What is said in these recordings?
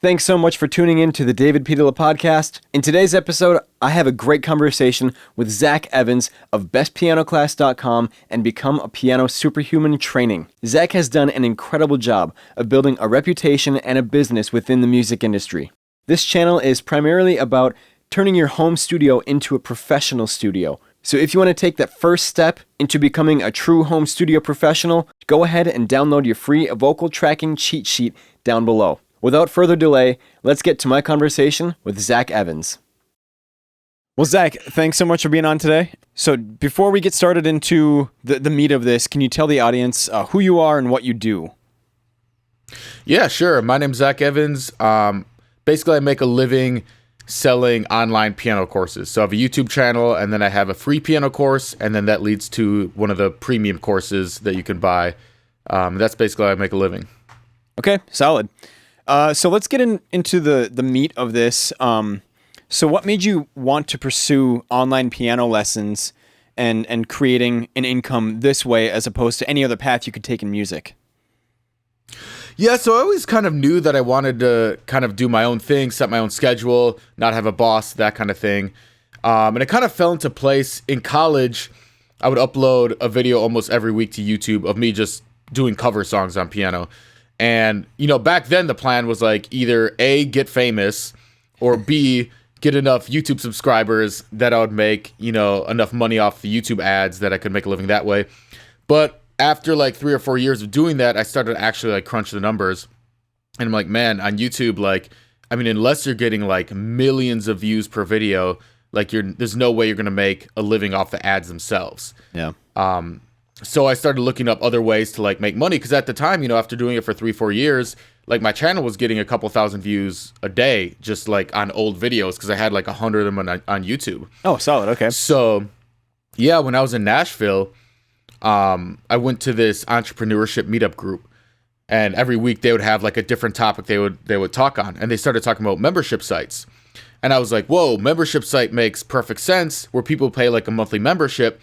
Thanks so much for tuning in to the David Pietila podcast. In today's episode, I have a great conversation with Zach Evans of bestpianoclass.com and Become a Piano Superhuman training. Zach has done an incredible job of building a reputation and a business within the music industry. This channel is primarily about turning your home studio into a professional studio. So if you want to take that first step into becoming a true home studio professional, go ahead and download your free vocal tracking cheat sheet down below. Without further delay, let's get to my conversation with Zach Evans. Well, Zach, thanks so much for being on today. So before we get started into the meat of this, can you tell the audience who you are and what you do? Yeah, sure. My name's Zach Evans. Basically, I make a living selling online piano courses. So I have a YouTube channel, and then I have a free piano course, and then that leads to one of the premium courses that you can buy. That's basically how I make a living. Okay, solid. So let's get into the meat of this. So what made you want to pursue online piano lessons and creating an income this way as opposed to any other path you could take in music? Yeah, so I always kind of knew that I wanted to kind of do my own thing, set my own schedule, not have a boss, that kind of thing. And it kind of fell into place. In college, I would upload a video almost every week to YouTube of me just doing cover songs on piano. And, back then the plan was like either A, get famous, or B, get enough YouTube subscribers that I would make, enough money off the YouTube ads that I could make a living that way. But after like 3 or 4 years of doing that, I started to actually like crunch the numbers. And I'm like, man, on YouTube, unless you're getting like millions of views per video, there's no way you're going to make a living off the ads themselves. Yeah. So I started looking up other ways to like make money, because at the time, after doing it for 3-4 years, like my channel was getting a couple thousand views a day just like on old videos, because I had like 100 of them on YouTube. Oh, solid. Okay. So yeah, when I was in Nashville, I went to this entrepreneurship meetup group, and every week they would have like a different topic they would talk on, and they started talking about membership sites. And I was like, whoa, membership site makes perfect sense, where people pay like a monthly membership.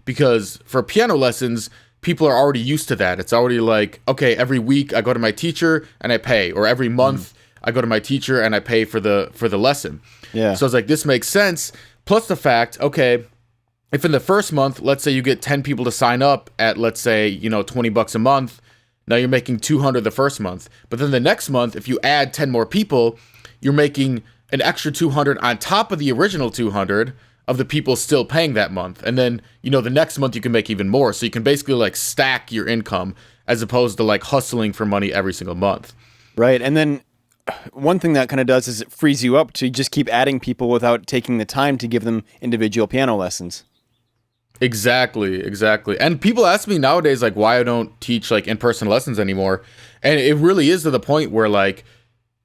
Because for piano lessons, people are already used to that. It's already like, okay, every week I go to my teacher and I pay, or every month I go to my teacher and I pay for the lesson. Yeah. So I was like, this makes sense. Plus the fact, okay, if in the first month, let's say you get 10 people to sign up at, let's say, $20 a month, now you're making 200 the first month. But then the next month, if you add 10 more people, you're making an extra 200 on top of the original 200 of the people still paying that month. And then, the next month you can make even more. So you can basically like stack your income as opposed to like hustling for money every single month. Right. And then one thing that kind of does is it frees you up to just keep adding people without taking the time to give them individual piano lessons. Exactly. And people ask me nowadays, like, why I don't teach like in-person lessons anymore. And it really is to the point where like,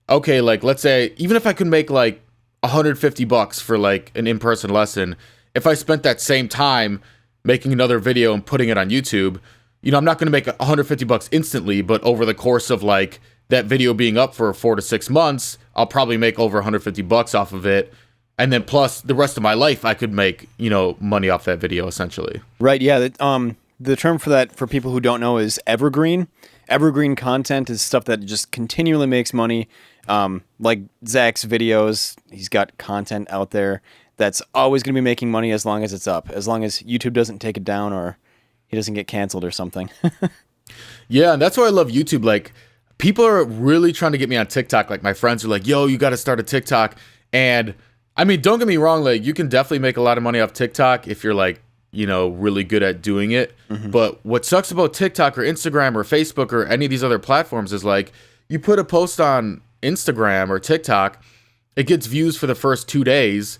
okay, like let's say, even if I could make like $150 for like an in-person lesson, if I spent that same time making another video and putting it on YouTube, I'm not going to make $150 instantly, but over the course of like that video being up for 4 to 6 months, I'll probably make over $150 off of it. And then plus the rest of my life, I could make, money off that video essentially. Right. Yeah. The term for that, for people who don't know, is evergreen. Evergreen content is stuff that just continually makes money. Like Zach's videos, he's got content out there that's always going to be making money as long as it's up, as long as YouTube doesn't take it down or he doesn't get canceled or something. Yeah, and that's why I love YouTube. Like, people are really trying to get me on TikTok. Like, my friends are like, yo, you got to start a TikTok. And I mean, don't get me wrong, like, you can definitely make a lot of money off TikTok if you're like, really good at doing it. Mm-hmm. But what sucks about TikTok or Instagram or Facebook or any of these other platforms is like, you put a post on Instagram or TikTok, it gets views for the first 2 days,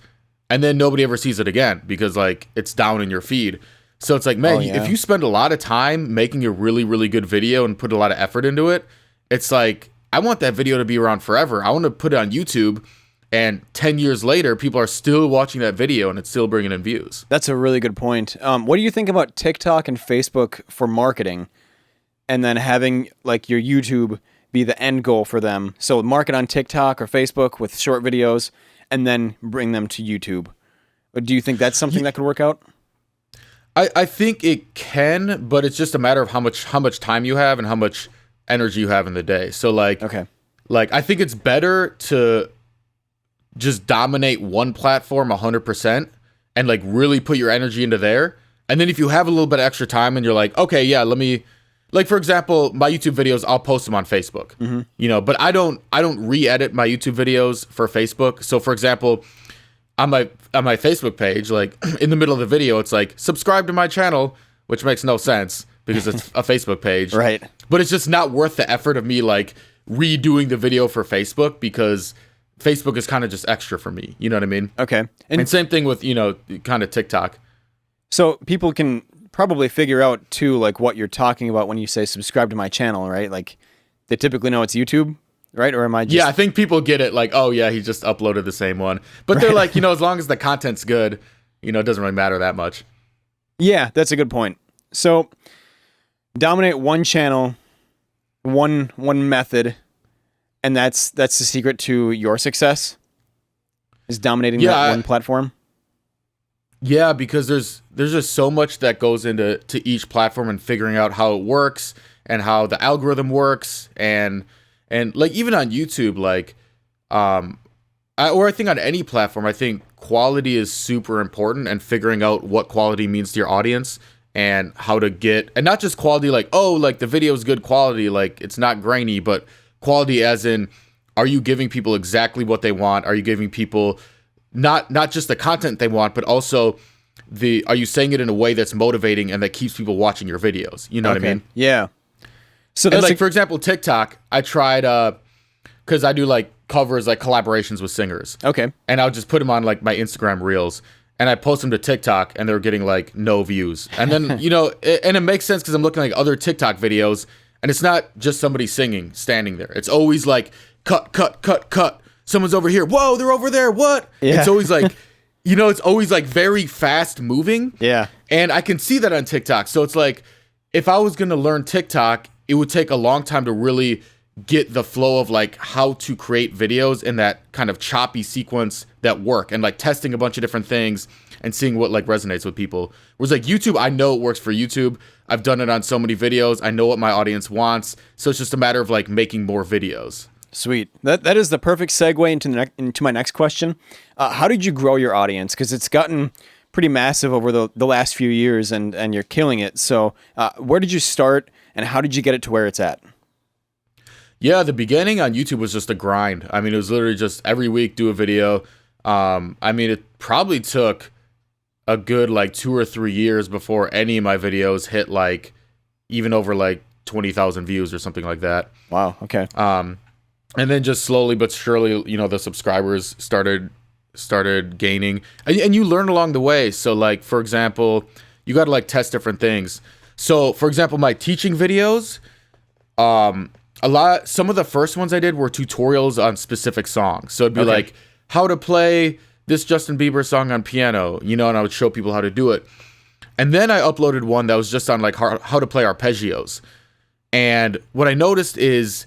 and then nobody ever sees it again because like it's down in your feed. So it's like, man, if you spend a lot of time making a really, really good video and put a lot of effort into it, it's like, I want that video to be around forever. I want to put it on YouTube, and 10 years later, people are still watching that video and it's still bringing in views. That's a really good point. What do you think about TikTok and Facebook for marketing, and then having like your YouTube be the end goal for them? So market on TikTok or Facebook with short videos and then bring them to YouTube. Do you think that's something that could work out? I think it can, but it's just a matter of how much time you have and how much energy you have in the day. So like, okay, Like, I think it's better to just dominate one platform 100% and like really put your energy into there. And then if you have a little bit of extra time and you're like, okay, yeah, let me, like, for example, my YouTube videos, I'll post them on Facebook, but I don't re-edit my YouTube videos for Facebook. So for example, on my Facebook page, like in the middle of the video, it's like, subscribe to my channel, which makes no sense because it's a Facebook page. Right. But it's just not worth the effort of me like redoing the video for Facebook because Facebook is kind of just extra for me. You know what I mean? Okay. And same thing with, kind of TikTok. So people can probably figure out too, like what you're talking about when you say subscribe to my channel, right? Like they typically know it's YouTube, right? Or am I just... Yeah, I think people get it like, oh yeah, he just uploaded the same one. But they're like, as long as the content's good, it doesn't really matter that much. Yeah, that's a good point. So dominate one channel, one method, and that's the secret to your success, is dominating that one platform. Yeah, because there's just so much that goes into each platform and figuring out how it works and how the algorithm works and like even on YouTube, like I think on any platform, I think quality is super important and figuring out what quality means to your audience and how to get, and not just quality like, oh, like the video is good quality, like it's not grainy, but quality as in, are you giving people exactly what they want? Are you giving people not just the content they want, but also are you saying it in a way that's motivating and that keeps people watching your videos? You know what I mean? Yeah. So that's like, for example, TikTok, I tried, cause I do like covers, like collaborations with singers. Okay. And I'll just put them on like my Instagram reels and I post them to TikTok and they're getting like no views. And then, and it makes sense cause I'm looking at like other TikTok videos and it's not just somebody singing, standing there. It's always like cut. Someone's over here. Whoa, they're over there. What? Yeah. It's always like, it's always like very fast moving. Yeah. And I can see that on TikTok. So it's like, if I was going to learn TikTok, it would take a long time to really get the flow of like how to create videos in that kind of choppy sequence that work and like testing a bunch of different things and seeing what like resonates with people. Whereas like YouTube, I know it works for YouTube. I've done it on so many videos. I know what my audience wants. So it's just a matter of like making more videos. Sweet. That is the perfect segue into my next question. How did you grow your audience? Because it's gotten pretty massive over the last few years, and you're killing it. So where did you start, and how did you get it to where it's at? Yeah, the beginning on YouTube was just a grind. I mean, it was literally just every week do a video. It probably took a good like 2 or 3 years before any of my videos hit like even over like 20,000 views or something like that. Wow. Okay. And then just slowly but surely, the subscribers started gaining, and you learn along the way. So like, for example, you got to like test different things. So for example, my teaching videos, some of the first ones I did were tutorials on specific songs. So it'd be like how to play this Justin Bieber song on piano, and I would show people how to do it. And then I uploaded one that was just on like how to play arpeggios. And what I noticed is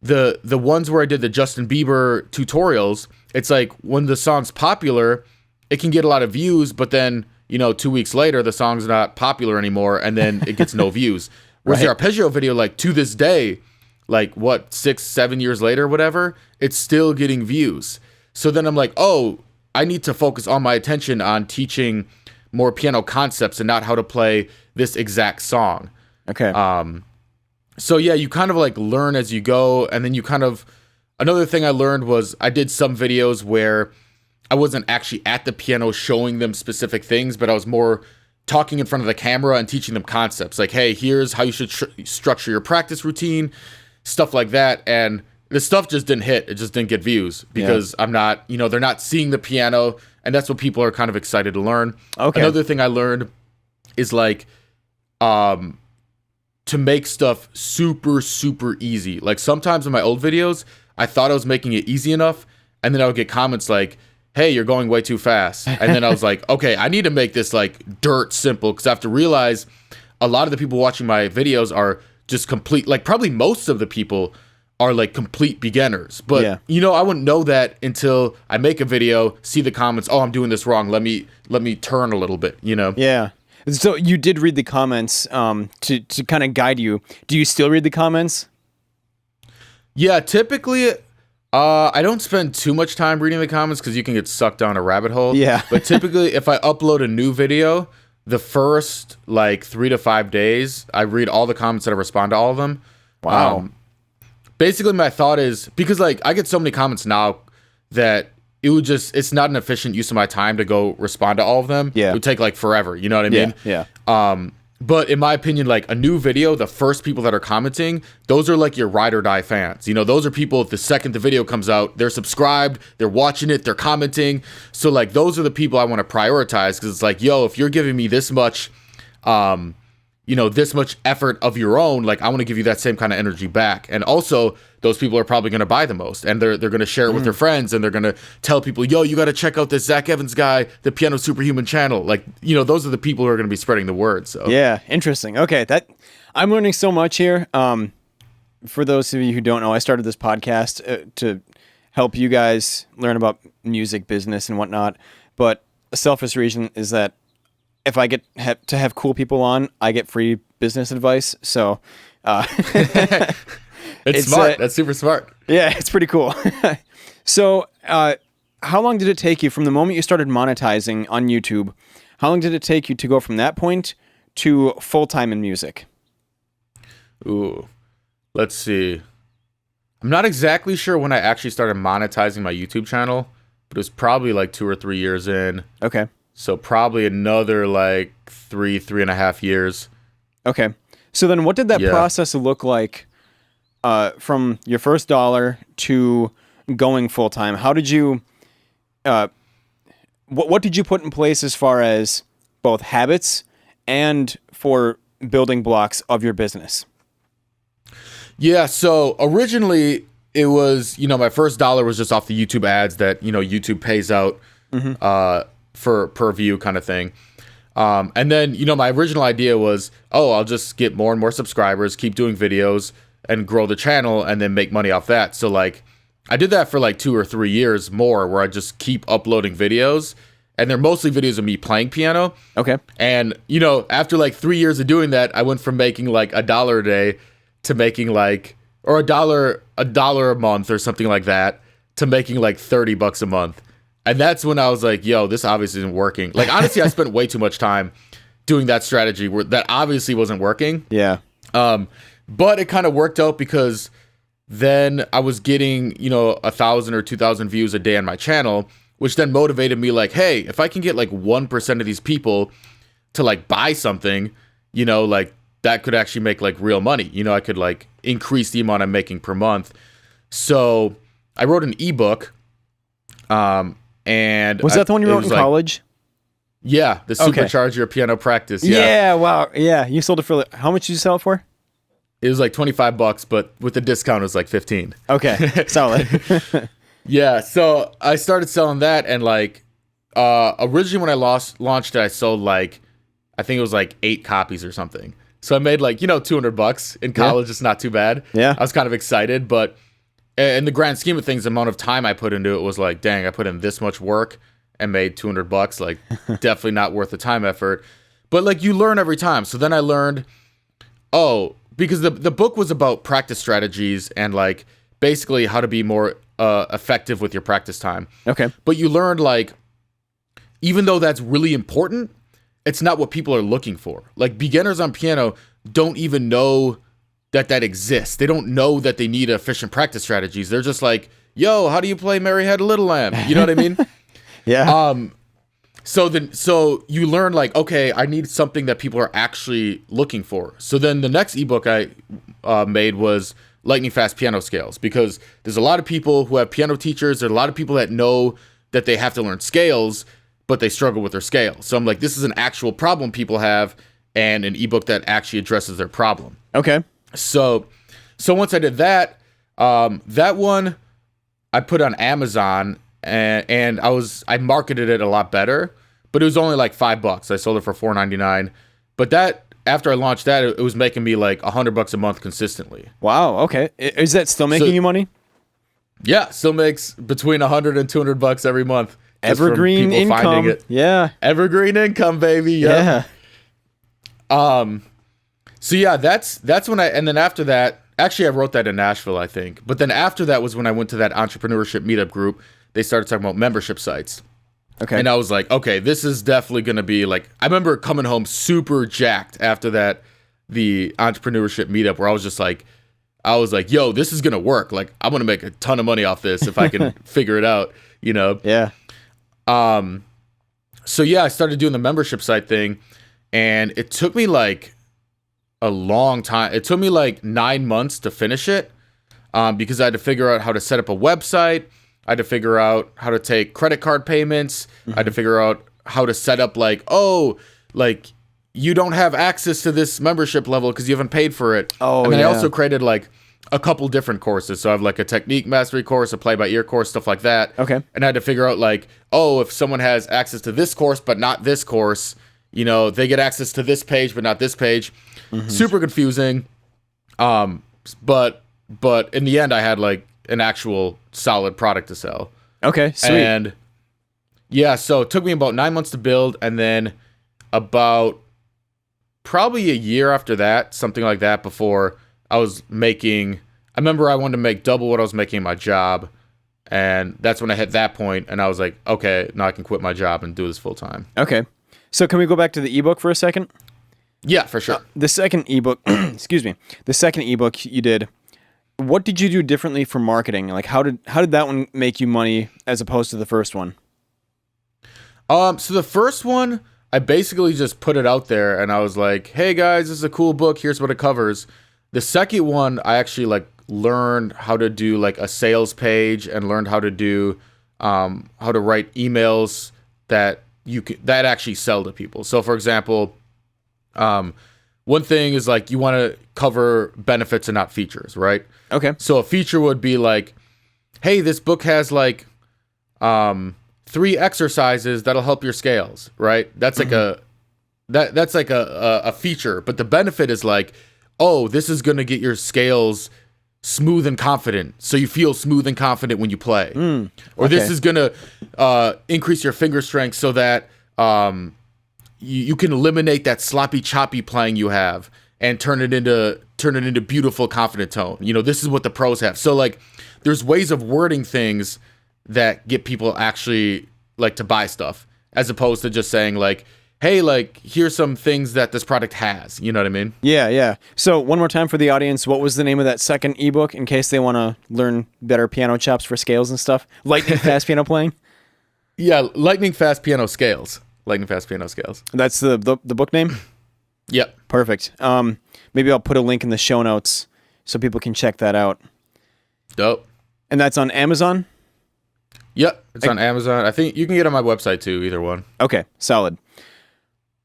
the ones where I did the Justin Bieber tutorials, it's like when the song's popular, it can get a lot of views, but then, 2 weeks later, the song's not popular anymore, and then it gets no views. Whereas the arpeggio video, like to this day, like 6-7 years later, whatever, it's still getting views. So then I'm like, oh, I need to focus all my attention on teaching more piano concepts and not how to play this exact song. Okay. So yeah, you kind of like learn as you go, and then another thing I learned was I did some videos where I wasn't actually at the piano showing them specific things, but I was more talking in front of the camera and teaching them concepts. Like, hey, here's how you should structure your practice routine, stuff like that. And the stuff just didn't hit. It just didn't get views because I'm not, they're not seeing the piano, and that's what people are kind of excited to learn. Okay. Another thing I learned is like, to make stuff super, super easy. Like sometimes in my old videos, I thought I was making it easy enough, and then I would get comments like, hey, you're going way too fast. And then I was like, okay, I need to make this like dirt simple, because I have to realize a lot of the people watching my videos are just complete, like probably most of the people are like complete beginners. But, I wouldn't know that until I make a video, see the comments, oh, I'm doing this wrong. Let me turn a little bit, Yeah. So you did read the comments to kind of guide you. Do you still read the comments? Yeah, typically, I don't spend too much time reading the comments because you can get sucked down a rabbit hole. Yeah. But typically, if I upload a new video, the first like 3 to 5 days, I read all the comments and I respond to all of them. Wow. Basically, my thought is, because like I get so many comments now that it's not an efficient use of my time to go respond to all of them. Yeah. It would take like forever. You know what I mean? Yeah. But in my opinion, like a new video, the first people that are commenting, those are like your ride or die fans. You know, those are people, the second the video comes out, they're subscribed, they're watching it, they're commenting. So like those are the people I want to prioritize, because it's like, yo, if you're giving me this much, this much effort of your own, like I want to give you that same kind of energy back. And also those people are probably going to buy the most, and they're going to share it with their friends, and they're going to tell people, yo, you got to check out this Zach Evans guy, the Piano Superhuman channel. Like, those are the people who are going to be spreading the word. So yeah, interesting. Okay, I'm learning so much here. For those of you who don't know, I started this podcast to help you guys learn about music business and whatnot. But a selfish reason is that if I get to have cool people on, I get free business advice. So it's smart. That's super smart. Yeah, it's pretty cool. So how long did it take you from the moment you started monetizing on YouTube? How long did it take you to go from that point to full-time in music? Ooh, let's see. I'm not exactly sure when I actually started monetizing my YouTube channel, but it was probably like 2 or 3 years in. Okay. So probably another like 3.5 years. Okay. So then what did that process look like from your first dollar to going full-time? How did you, what did you put in place as far as both habits and for building blocks of your business? Yeah, so originally it was, my first dollar was just off the YouTube ads that, YouTube pays out for per view kind of thing. And then, my original idea was, I'll just get more and more subscribers, keep doing videos and grow the channel and then make money off that. So like I did that for like 2 or 3 years more, where I just keep uploading videos, and they're mostly videos of me playing piano. Okay. And, after like 3 years of doing that, I went from making like $1 a day to making like, or $1 a month or something like that, to making like $30 a month. And that's when I was like, yo, this obviously isn't working. Like, honestly, I spent way too much time doing that strategy that obviously wasn't working. Yeah. But it kind of worked out, because then I was getting, 1,000 or 2,000 views a day on my channel, which then motivated me like, hey, if I can get like 1% of these people to like buy something, like that could actually make like real money. I could like increase the amount I'm making per month. So I wrote an ebook. And was that the one you wrote in college? Yeah, the Supercharge Your Piano Practice. Yeah, wow. Yeah, you sold it for how much did you sell it for? It was like $25, but with the discount it was like 15. Okay, solid. Yeah, so I started selling that, and like originally when I launched it, I sold like, I think it was like 8 copies or something. So I made like, $200 in college. It's not too bad. Yeah. I was kind of excited, but in the grand scheme of things, the amount of time I put into it was like, dang, I put in this much work and made $200. Like, definitely not worth the time effort. But like, you learn every time. So then I learned, because the book was about practice strategies and like basically how to be more effective with your practice time. Okay. But you learned like, even though that's really important, it's not what people are looking for. Like, beginners on piano don't even know that exists. They don't know that they need efficient practice strategies. They're just like, yo, how do you play Mary Had a Little Lamb? You know what I mean? Yeah. So you learn like, okay, I need something that people are actually looking for. So then the next ebook I made was lightning fast piano scales, because there's a lot of people who have piano teachers. There's a lot of people that know that they have to learn scales, but they struggle with their scales. So I'm like, this is an actual problem people have, and an ebook that actually addresses their problem. Okay. So once I did that, that one I put on Amazon, and I marketed it a lot better, but it was only like $5. I sold it for $4.99. But that, after I launched that, it was making me like $100 a month consistently. Wow. Okay. Is that still making you money? Yeah, still makes between $100 and $200 every month. Evergreen income. Yeah. Evergreen income, baby. Yep. Yeah. So yeah, that's when and then after that, actually, I wrote that in Nashville, I think. But then after that was when I went to that entrepreneurship meetup group. They started talking about membership sites. Okay. And I was like, okay, this is definitely going to be like, I remember coming home super jacked after the entrepreneurship meetup where I was like, yo, this is going to work. Like, I'm going to make a ton of money off this if I can figure it out, you know? Yeah. So yeah, I started doing the membership site thing, and it took me like a long time. It took me like 9 months to finish it, because I had to figure out how to set up a website. I had to figure out how to take credit card payments. I had to figure out how to set up like you don't have access to this membership level because you haven't paid for it. Oh, and then yeah. I also created like a couple different courses. So I have like a technique mastery course, a play-by-ear course, stuff like that. Okay. And I had to figure out like, if someone has access to this course but not this course, you know, they get access to this page but not this page. Super confusing. But in the end I had like an actual solid product to sell. Okay, sweet. And yeah, so it took me about 9 months to build, and then about probably a year after that, something like that, before I remember I wanted to make double what I was making in my job, and that's when I hit that point, and I was like, okay, now I can quit my job and do this full time. Okay. So can we go back to the ebook for a second? Yeah, for sure. The second ebook, excuse me, the second ebook you did, what did you do differently for marketing? Like, how did that one make you money as opposed to the first one? So the first one, I basically just put it out there, and I was like, hey guys, this is a cool book. Here's what it covers. The second one, I actually like learned how to do like a sales page and learned how to do, how to write emails that that actually sell to people. So for example, one thing is like you want to cover benefits and not features, right? Okay. So a feature would be like, hey, this book has like 3 exercises that'll help your scales, right? That's like that's like a feature, but the benefit is like, this is going to get your scales smooth and confident, so you feel smooth and confident when you play. Or this is going to increase your finger strength so that you can eliminate that sloppy choppy playing you have and turn it into beautiful confident tone. You know, this is what the pros have. So like there's ways of wording things that get people actually like to buy stuff, as opposed to just saying like, hey, like here's some things that this product has. You know what I mean? Yeah. So one more time for the audience, what was the name of that second ebook in case they want to learn better piano chops for scales and stuff? Lightning fast piano playing? Yeah, lightning fast piano scales. Lightning fast piano scales. That's the book name? Yep. Perfect. Maybe I'll put a link in the show notes so people can check that out. Dope. And that's on Amazon? Yep. It's on Amazon. I think you can get it on my website too, either one. Okay, solid.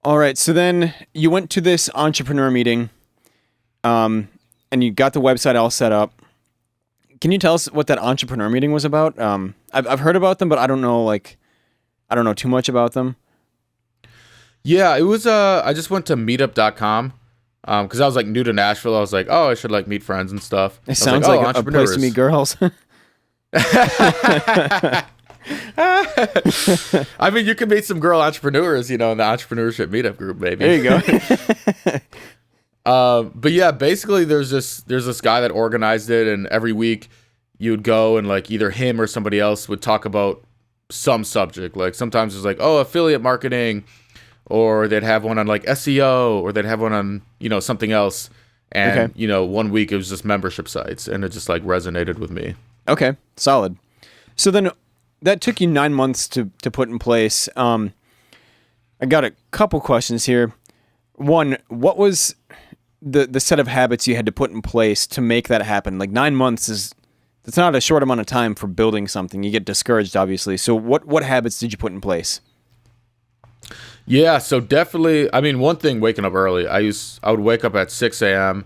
All right, so then you went to this entrepreneur meeting, and you got the website all set up. Can you tell us what that entrepreneur meeting was about? I've heard about them, but I don't know too much about them. Yeah, it was, I just went to meetup.com, because I was like new to Nashville. I was like, I should like meet friends and stuff. It sounds like a place to meet girls. I mean, you can meet some girl entrepreneurs, you know, in the entrepreneurship meetup group, maybe. There you go. But yeah, basically there's this guy that organized it, and every week you would go and like either him or somebody else would talk about some subject. Like sometimes it's like, affiliate marketing, or they'd have one on like SEO, or they'd have one on, you know, something else. And, you know, one week it was just membership sites, and it just like resonated with me. Okay, solid. So then that took you 9 months to put in place. I got a couple questions here. One, what was the set of habits you had to put in place to make that happen? Like 9 months that's not a short amount of time for building something. You get discouraged, obviously. So what habits did you put in place? Yeah, so definitely, I mean, one thing, waking up early. I would wake up at 6 a.m.,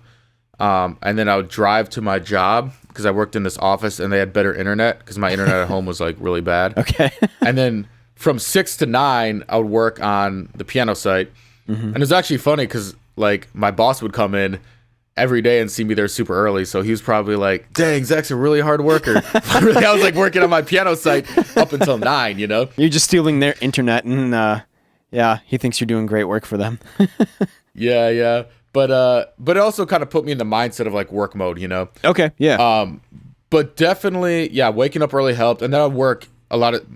and then I would drive to my job, because I worked in this office and they had better internet, because my internet at home was like really bad. Okay. And then from 6 to 9, I would work on the piano site. And it was actually funny because like my boss would come in every day and see me there super early. So he was probably like, dang, Zach's a really hard worker. Really, I was like working on my piano site up until 9, you know? You're just stealing their internet, and yeah, he thinks you're doing great work for them. Yeah. but it also kind of put me in the mindset of like work mode, you know? Okay. Yeah. But definitely, yeah, waking up early helped. And then I'd work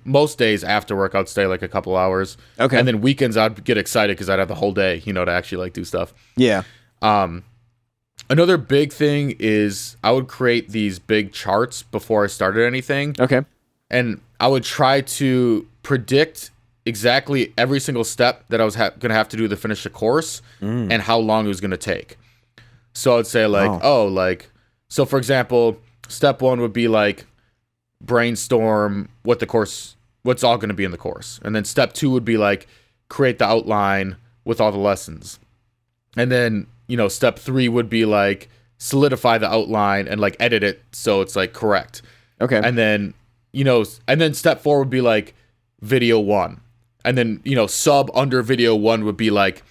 most days after work, I'd stay like a couple hours. Okay. And then weekends, I'd get excited because I'd have the whole day, you know, to actually like do stuff. Yeah. Another big thing is I would create these big charts before I started anything. Okay. And I would try to predict exactly every single step that I was going to have to do to finish the course and how long it was going to take. So I'd say like, so for example, step 1 would be like brainstorm what's all going to be in the course. And then step 2 would be like create the outline with all the lessons. And then, you know, step 3 would be like solidify the outline and like edit it so it's like correct. Okay. And then, you know, step 4 would be like video 1. And then, you know, sub under video 1 would be like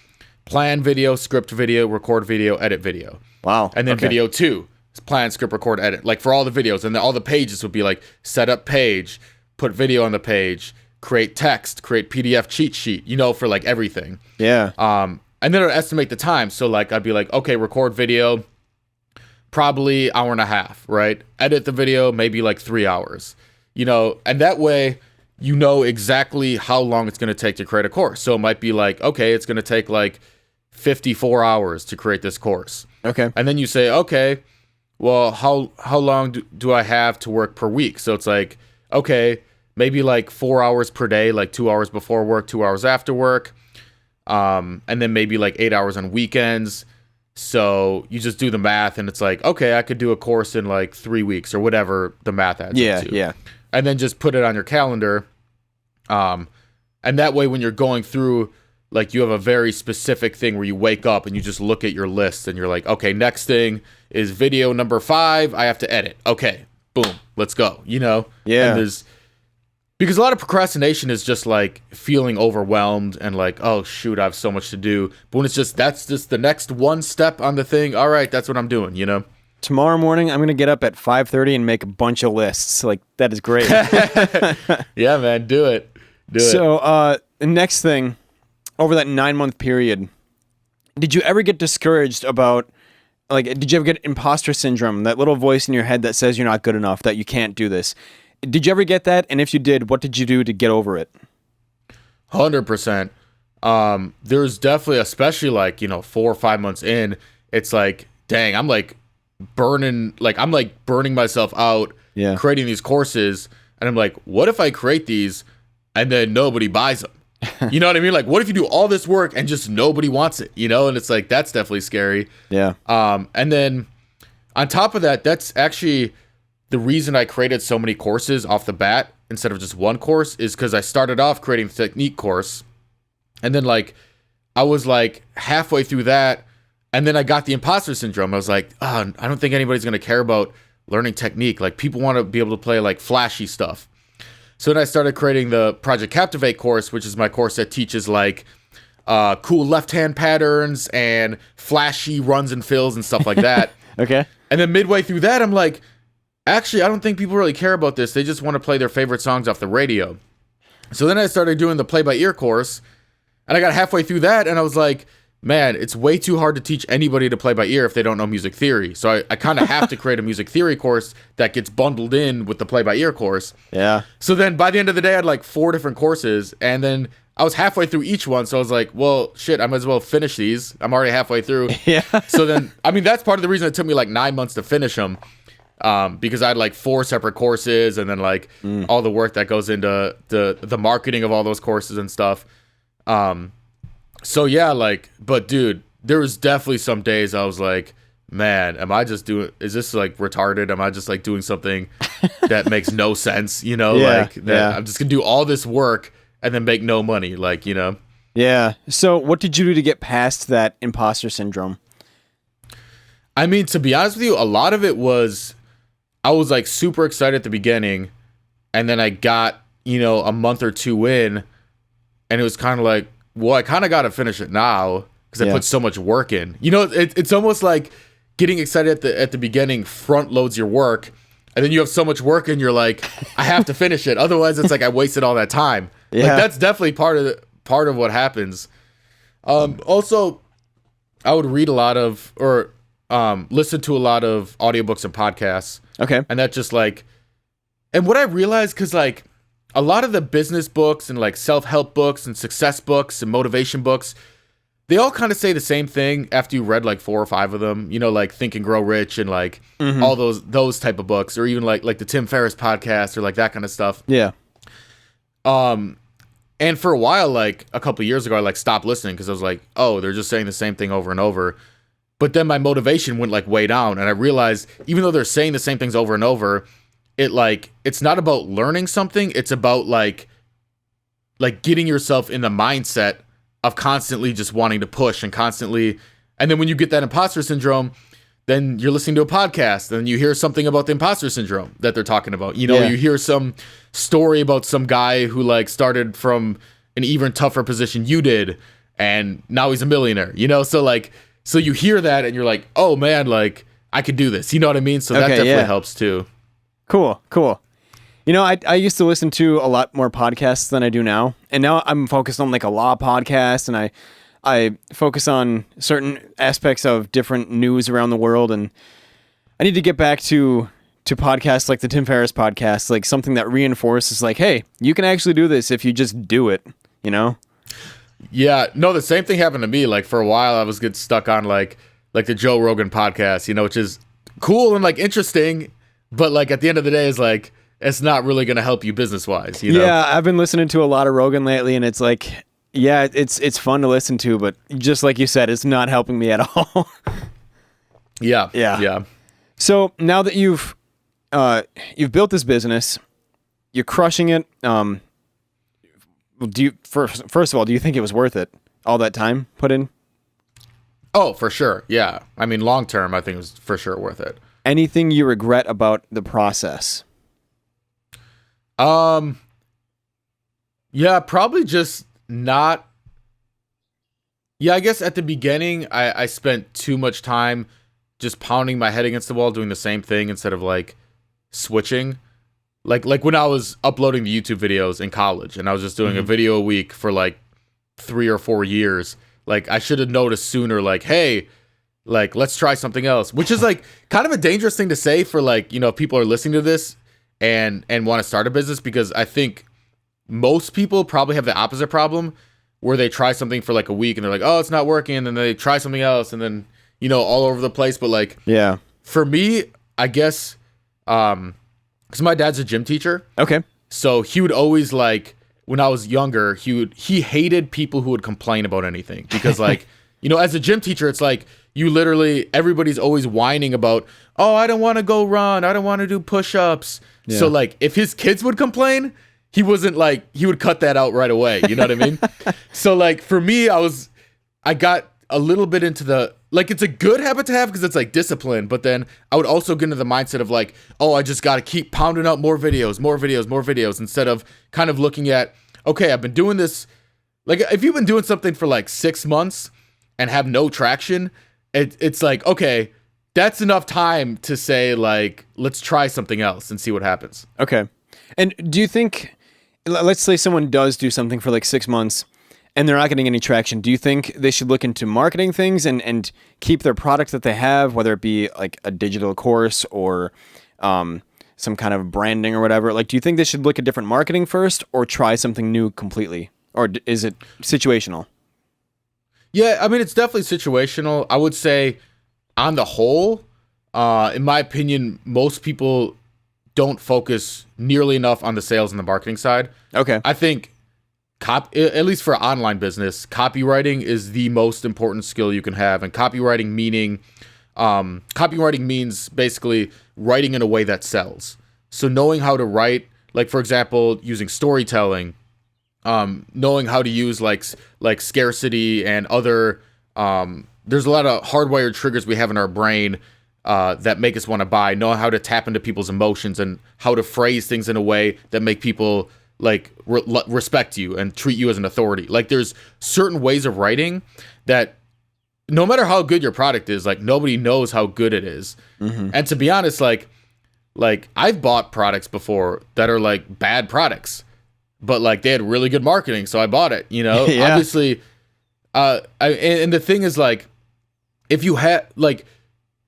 plan video, script video, record video, edit video. Wow. And then video 2 is plan, script, record, edit. Like for all the videos. And then all the pages would be like set up page, put video on the page, create text, create PDF cheat sheet, you know, for like everything. Yeah. And then it would estimate the time. So like I'd be like, okay, record video, probably hour and a half, right? Edit the video, maybe like 3 hours. You know, and that way you know exactly how long it's going to take to create a course. So it might be like, okay, it's going to take like 54 hours to create this course. Okay. And then you say, okay, well, how long do I have to work per week? So it's like, okay, maybe like 4 hours per day, like 2 hours before work, 2 hours after work. And then maybe like 8 hours on weekends. So you just do the math and it's like, okay, I could do a course in like 3 weeks or whatever the math adds up to. Yeah. And then just put it on your calendar. And that way when you're going through, like you have a very specific thing where you wake up and you just look at your list and you're like, okay, next thing is video number 5. I have to edit. Okay, boom, let's go. You know? Yeah. And because a lot of procrastination is just like feeling overwhelmed and like, oh shoot, I have so much to do. But when that's just the next one step on the thing. All right, that's what I'm doing, you know? Tomorrow morning, I'm going to get up at 5:30 and make a bunch of lists. Like, that is great. Yeah, man, do it. So, the next thing, over that 9-month period, did you ever get discouraged about, like, did you ever get imposter syndrome, that little voice in your head that says you're not good enough, that you can't do this? Did you ever get that? And if you did, what did you do to get over it? 100%. There's definitely, especially like, you know, 4 or 5 months in, it's like, dang, I'm burning myself out creating these courses. And I'm like, what if I create these and then nobody buys them? You know what I mean? Like, what if you do all this work and just nobody wants it, you know? And it's like, that's definitely scary. Yeah. And then on top of that, that's actually the reason I created so many courses off the bat instead of just one course is because I started off creating the technique course. And then like, I was like halfway through that. And then I got the imposter syndrome. I was like, oh, I don't think anybody's going to care about learning technique. Like people want to be able to play like flashy stuff. So then I started creating the Project Captivate course, which is my course that teaches like cool left-hand patterns and flashy runs and fills and stuff like that. Okay. And then midway through that, I'm like, actually, I don't think people really care about this. They just want to play their favorite songs off the radio. So then I started doing the play-by-ear course, and I got halfway through that, and I was like, man, it's way too hard to teach anybody to play by ear if they don't know music theory. So I kind of have to create a music theory course that gets bundled in with the play by ear course. Yeah. So then by the end of the day, I had like 4 different courses, and then I was halfway through each one. So I was like, well, shit, I might as well finish these. I'm already halfway through. Yeah. So then, I mean, that's part of the reason it took me like 9 months to finish them. Because I had like 4 separate courses and then like all the work that goes into the marketing of all those courses and stuff. So yeah, like, but dude, there was definitely some days I was like, man, is this like retarded? Am I just like doing something that makes no sense? You know, I'm just gonna do all this work and then make no money, like, you know? Yeah. So what did you do to get past that imposter syndrome? I mean, to be honest with you, a lot of it was, I was like super excited at the beginning, and then I got, you know, a month or 2 in, and it was kind of like, well, I kind of got to finish it now because I put so much work in. You know, it's almost like getting excited at the beginning front loads your work, and then you have so much work and you're like, I have to finish it. Otherwise, it's like I wasted all that time. Yeah. Like that's definitely part of what happens. Also, I would read a lot of, or listen to a lot of audiobooks and podcasts. Okay. And that just like, and what I realized, because like a lot of the business books and like self-help books and success books and motivation books, they all kind of say the same thing after you read like 4 or 5 of them, you know, like Think and Grow Rich and like all those type of books, or even like the Tim Ferriss podcast or like that kind of stuff. Yeah. And for a while, like a couple of years ago, I like stopped listening because I was like, oh, they're just saying the same thing over and over. But then my motivation went like way down, and I realized even though they're saying the same things over and over, it's not about learning something. It's about like getting yourself in the mindset of constantly just wanting to push and constantly. And then when you get that imposter syndrome, then you're listening to a podcast and you hear something about the imposter syndrome that they're talking about. You know, you hear some story about some guy who like started from an even tougher position you did, and now he's a millionaire, you know? So you hear that and you're like, oh man, like I could do this. You know what I mean? So that definitely helps too. Cool. You know, I used to listen to a lot more podcasts than I do now. And now I'm focused on like a law podcast, and I focus on certain aspects of different news around the world. And I need to get back to podcasts like the Tim Ferriss podcast, like something that reinforces like, hey, you can actually do this if you just do it, you know? Yeah, no, the same thing happened to me. Like for a while I was getting stuck on like the Joe Rogan podcast, you know, which is cool and like interesting, but like at the end of the day is like, it's not really going to help you business wise, you know? Yeah, I've been listening to a lot of Rogan lately, and it's like, yeah, it's fun to listen to, but just like you said, it's not helping me at all. Yeah. So now that you've built this business, you're crushing it. First of all, do you think it was worth it? All that time put in? Oh, for sure. Yeah. I mean, long term, I think it was for sure worth it. Anything you regret about the process? Yeah, probably just not. Yeah, I guess at the beginning, I spent too much time just pounding my head against the wall, doing the same thing instead of like switching. Like when I was uploading the YouTube videos in college, and I was just doing a video a week for like 3 or 4 years. Like I should have noticed sooner, like, hey, like let's try something else, which is like kind of a dangerous thing to say for like, you know, if people are listening to this and want to start a business, because I think most people probably have the opposite problem where they try something for like a week and they're like, oh, it's not working. And then they try something else and then, you know, all over the place. But like, yeah, for me, I guess, because my dad's a gym teacher. Okay. So he would always like, when I was younger, he hated people who would complain about anything, because like, you know, as a gym teacher, it's like you literally, everybody's always whining about, oh, I don't want to go run. I don't want to do push-ups. Yeah. So like if his kids would complain, he wasn't like, he would cut that out right away. You know what I mean? So like for me, I got a little bit into the, like, it's a good habit to have because it's like discipline, but then I would also get into the mindset of like, oh, I just got to keep pounding out more videos instead of kind of looking at, okay, I've been doing this. Like if you've been doing something for like 6 months and have no traction, it's like, okay, that's enough time to say like, let's try something else and see what happens. Okay. And do you think, let's say someone does do something for like 6 months and they're not getting any traction, do you think they should look into marketing things and keep their products that they have, whether it be like a digital course or some kind of branding or whatever? Like, do you think they should look at different marketing first or try something new completely? Or is it situational? Yeah, I mean, it's definitely situational. I would say on the whole, in my opinion, most people don't focus nearly enough on the sales and the marketing side. Okay. I think at least for online business, copywriting is the most important skill you can have. And copywriting means basically writing in a way that sells. So knowing how to write, like for example, using storytelling, knowing how to use like scarcity and other, there's a lot of hardwired triggers we have in our brain that make us want to buy, knowing how to tap into people's emotions and how to phrase things in a way that make people like respect you and treat you as an authority. Like there's certain ways of writing that no matter how good your product is, like nobody knows how good it is. Mm-hmm. And to be honest, like I've bought products before that are like bad products, but like they had really good marketing, so I bought it, you know. Yeah. Obviously, and the thing is like if you had like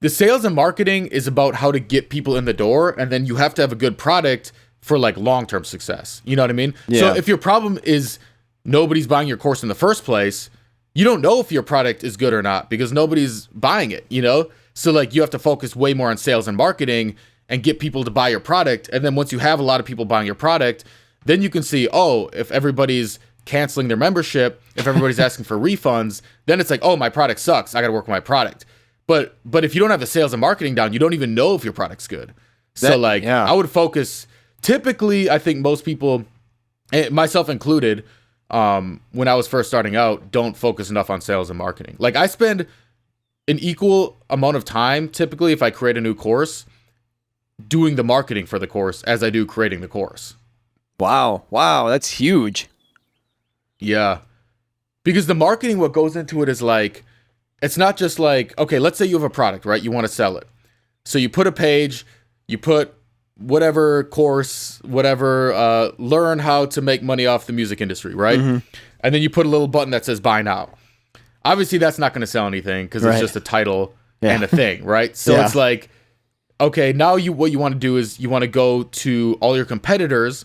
the sales and marketing is about how to get people in the door, and then you have to have a good product for like long-term success. You know what I mean? Yeah. So if your problem is nobody's buying your course in the first place, you don't know if your product is good or not because nobody's buying it, you know? So like you have to focus way more on sales and marketing and get people to buy your product. And then once you have a lot of people buying your product, then you can see, oh, if everybody's canceling their membership, if everybody's asking for refunds, then it's like, oh, my product sucks. I got to work on my product. But if you don't have the sales and marketing down, you don't even know if your product's good. I would focus. Typically, I think most people, myself included, when I was first starting out, don't focus enough on sales and marketing. Like I spend an equal amount of time, typically, if I create a new course, doing the marketing for the course as I do creating the course. Wow, that's huge. Yeah. Because the marketing, what goes into it is like, it's not just like, okay, let's say you have a product, right? You want to sell it. So you put a page, you put whatever course, whatever, learn how to make money off the music industry, right? Mm-hmm. And then you put a little button that says buy now. Obviously, that's not going to sell anything because it's just a title and a thing, right? So it's like, okay, now what you want to do is you want to go to all your competitors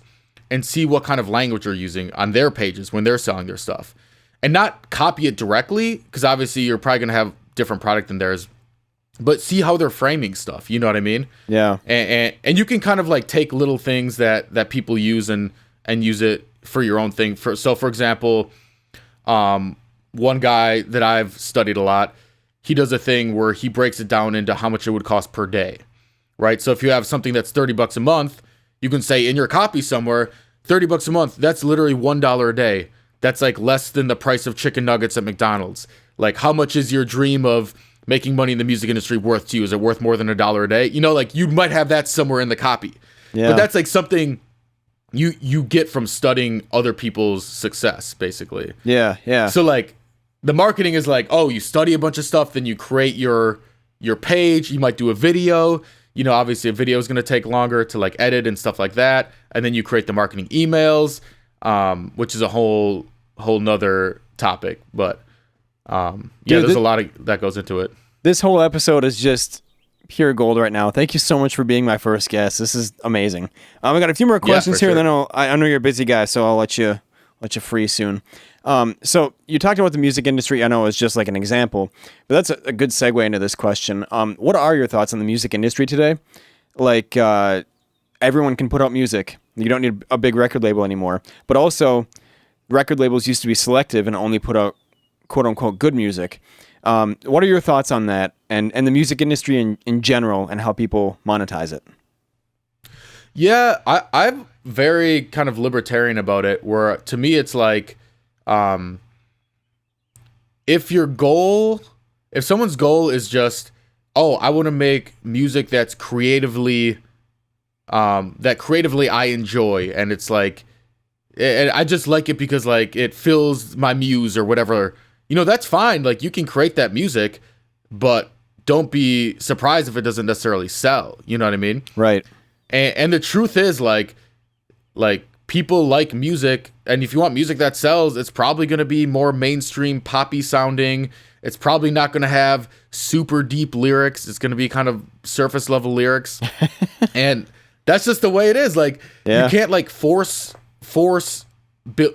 and see what kind of language you're using on their pages when they're selling their stuff. And not copy it directly, because obviously you're probably going to have different product than theirs, but see how they're framing stuff. You know what I mean? Yeah. And you can kind of like take little things that people use and use it for your own thing. So for example, one guy that I've studied a lot, he does a thing where he breaks it down into how much it would cost per day, right? So if you have something that's $30 a month, you can say in your copy somewhere, $30 a month, that's literally $1 a day. That's like less than the price of chicken nuggets at McDonald's. Like, how much is your dream of making money in the music industry worth to you? Is it worth more than $1 a day? You know, like you might have that somewhere in the copy. Yeah. But that's like something you get from studying other people's success, basically. Yeah, yeah. So like the marketing is like, oh, you study a bunch of stuff, then you create your page. You might do a video. You know, obviously a video is going to take longer to like edit and stuff like that. And then you create the marketing emails, which is a whole nother topic. But there's a lot of that goes into it. This whole episode is just pure gold right now. Thank you so much for being my first guest. This is amazing. I got a few more questions here, and then I know you're a busy guy, so I'll let you free soon. So you talked about the music industry. I know it's just like an example, but that's a good segue into this question. What are your thoughts on the music industry today? Like, everyone can put out music. You don't need a big record label anymore. But also, record labels used to be selective and only put out quote unquote good music. What are your thoughts on that and the music industry in general and how people monetize it? Yeah, I'm very kind of libertarian about it, where to me it's like, if someone's goal is just, oh, I want to make music that's creatively I enjoy, and it's like, and I just like it because like it fills my muse or whatever, you know, that's fine. Like you can create that music, but don't be surprised if it doesn't necessarily sell. You know what I mean? Right. And the truth is like people like music, and if you want music that sells, it's probably going to be more mainstream poppy sounding. It's probably not going to have super deep lyrics. It's going to be kind of surface level lyrics. And that's just the way it is. Like you can't like force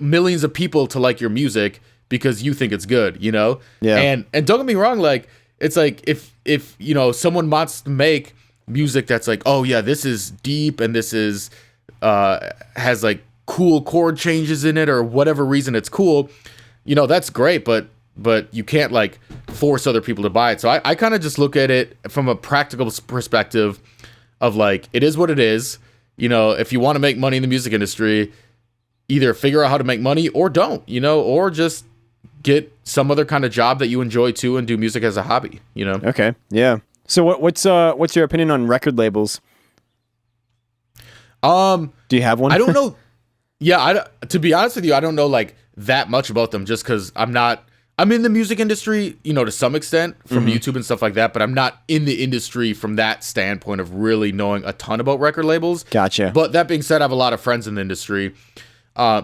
millions of people to like your music because you think it's good, you know? Yeah. And don't get me wrong, like it's like if you know someone wants to make music that's like, oh yeah, this is deep and this is has like cool chord changes in it or whatever reason it's cool, you know, that's great, but you can't like force other people to buy it. So I kind of just look at it from a practical perspective of like, it is what it is. You know, if you want to make money in the music industry, either figure out how to make money or don't, you know, or just get some other kind of job that you enjoy too and do music as a hobby, you know? Okay. Yeah. So what's your opinion on record labels? Do you have one? I don't know. Yeah, to be honest with you, I don't know like that much about them just because I'm in the music industry, you know, to some extent from YouTube and stuff like that, but I'm not in the industry from that standpoint of really knowing a ton about record labels. Gotcha. But that being said, I have a lot of friends in the industry.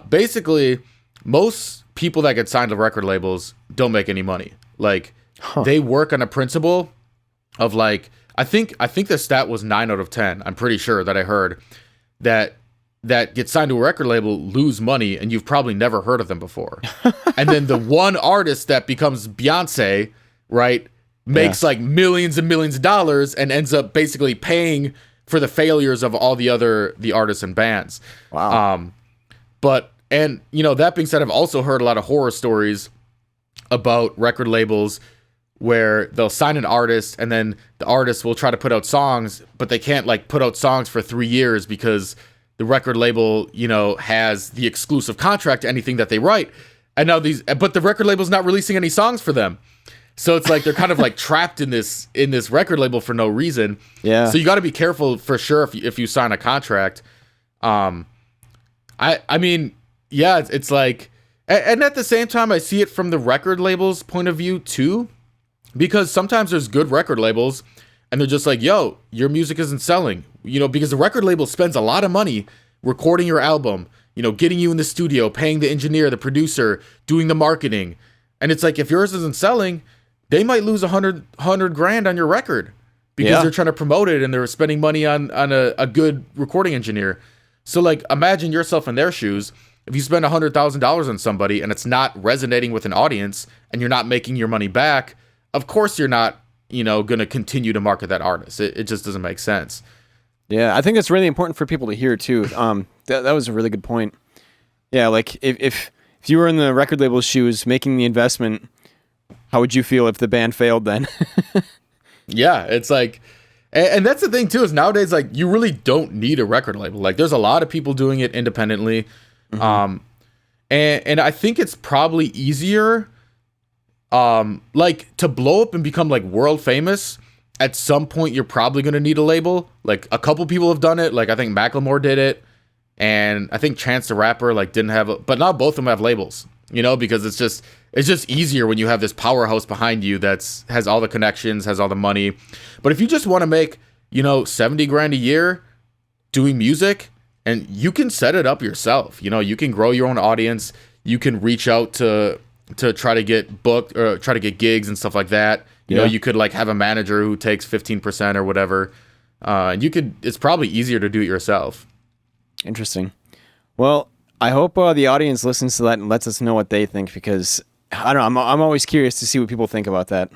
Basically, most people that get signed to record labels don't make any money. Like they work on a principle of like, I think the stat was 9 out of 10. I'm pretty sure that I heard that get signed to a record label lose money and you've probably never heard of them before. And then the one artist that becomes Beyonce, right, makes like millions and millions of dollars and ends up basically paying for the failures of all the artists and bands. Wow. And you know, that being said, I've also heard a lot of horror stories about record labels where they'll sign an artist and then the artist will try to put out songs, but they can't like put out songs for 3 years because the record label, you know, has the exclusive contract to anything that they write. And now but the record label's not releasing any songs for them. So it's like they're kind of like trapped in this record label for no reason. Yeah. So you got to be careful for sure if you sign a contract. I mean, yeah, it's like, and at the same time, I see it from the record label's point of view too, because sometimes there's good record labels and they're just like, yo, your music isn't selling, you know, because the record label spends a lot of money recording your album, you know, getting you in the studio, paying the engineer, the producer, doing the marketing. And it's like, if yours isn't selling, they might lose 100 grand on your record because they're trying to promote it and they're spending money on a good recording engineer. So like, imagine yourself in their shoes. If you spend $100,000 on somebody and it's not resonating with an audience and you're not making your money back, of course you're not, you know, going to continue to market that artist. It just doesn't make sense. Yeah, I think that's really important for people to hear too. That was a really good point. Yeah, like if you were in the record label's shoes making the investment, how would you feel if the band failed then? Yeah, it's like, and that's the thing too, is nowadays, like, you really don't need a record label. Like, there's a lot of people doing it independently. Mm-hmm. And I think it's probably easier, like, to blow up and become like world famous. At some point, you're probably going to need a label. Like, a couple people have done it. Like, I think Macklemore did it. And I think Chance the Rapper, like, didn't have, but not both of them have labels, you know, because it's just easier when you have this powerhouse behind you has all the connections, has all the money. But if you just want to make, you know, 70 grand a year doing music, and you can set it up yourself, you know, you can grow your own audience, you can reach out to try to get booked or try to get gigs and stuff like that. You know, you could like have a manager who takes 15% or whatever. And it's probably easier to do it yourself. Interesting. Well, I hope the audience listens to that and lets us know what they think, because I don't know, I'm always curious to see what people think about that.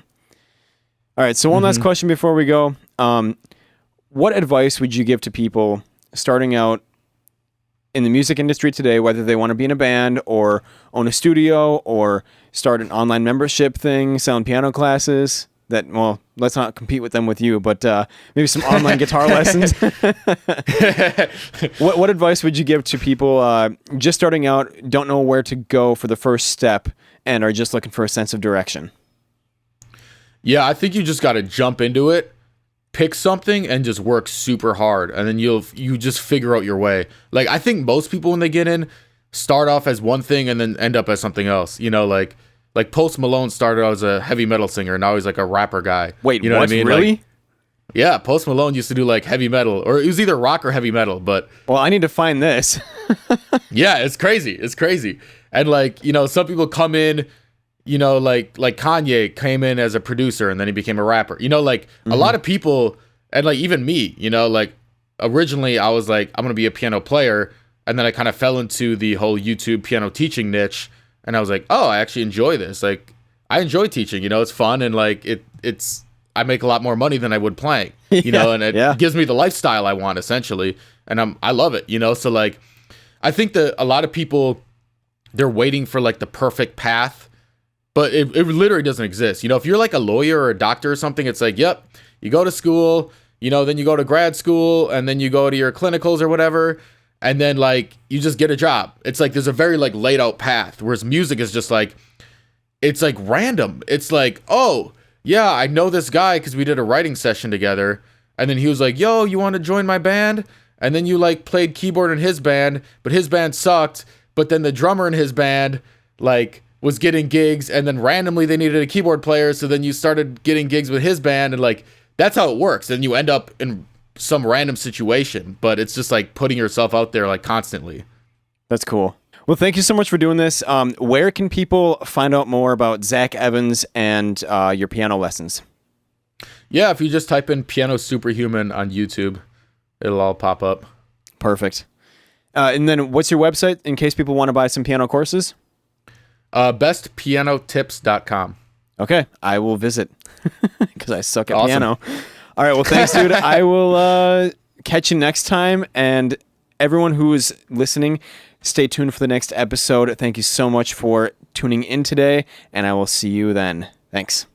All right, so one last question before we go. What advice would you give to people starting out in the music industry today, whether they want to be in a band or own a studio or start an online membership thing, selling piano classes? Well, let's not compete with them with you, but maybe some online guitar lessons. What advice would you give to people just starting out, don't know where to go for the first step, and are just looking for a sense of direction? Yeah, I think you just got to jump into it, pick something, and just work super hard, and then you just figure out your way. Like, I think most people when they get in start off as one thing and then end up as something else. You know, like Post Malone started out as a heavy metal singer, now he's like a rapper guy. Wait, you know what I mean? Really? Like, yeah, Post Malone used to do like heavy metal, or it was either rock or heavy metal. But well, I need to find this. Yeah, it's crazy. It's crazy. And like, you know, some people come in, you know, like Kanye came in as a producer and then he became a rapper. You know, like a lot of people, and like even me, you know, like originally I was like, I'm going to be a piano player. And then I kind of fell into the whole YouTube piano teaching niche. And I was like, oh, I actually enjoy this. Like, I enjoy teaching, you know, it's fun. And like, I make a lot more money than I would playing, you know, and it gives me the lifestyle I want essentially. And I love it, you know? So like, I think that a lot of people, they're waiting for like the perfect path, but it literally doesn't exist. You know, if you're like a lawyer or a doctor or something, it's like, yep, you go to school, you know, then you go to grad school and then you go to your clinicals or whatever. And then like, you just get a job. It's like, there's a very like laid out path, whereas music is just like, it's like random. It's like, oh yeah, I know this guy because we did a writing session together. And then he was like, yo, you want to join my band? And then you like played keyboard in his band, but his band sucked. But then the drummer in his band like was getting gigs, and then randomly they needed a keyboard player. So then you started getting gigs with his band, and like, that's how it works. Then you end up in some random situation, but it's just like putting yourself out there like constantly. That's cool. Well, thank you so much for doing this. Where can people find out more about Zach Evans and your piano lessons? Yeah, if you just type in Piano Superhuman on YouTube, it'll all pop up. Perfect. And then what's your website in case people want to buy some piano courses? Bestpianotips.com. Okay, I will visit because I suck at piano. All right, well, thanks, dude. I will catch you next time. And everyone who is listening, stay tuned for the next episode. Thank you so much for tuning in today, and I will see you then. Thanks.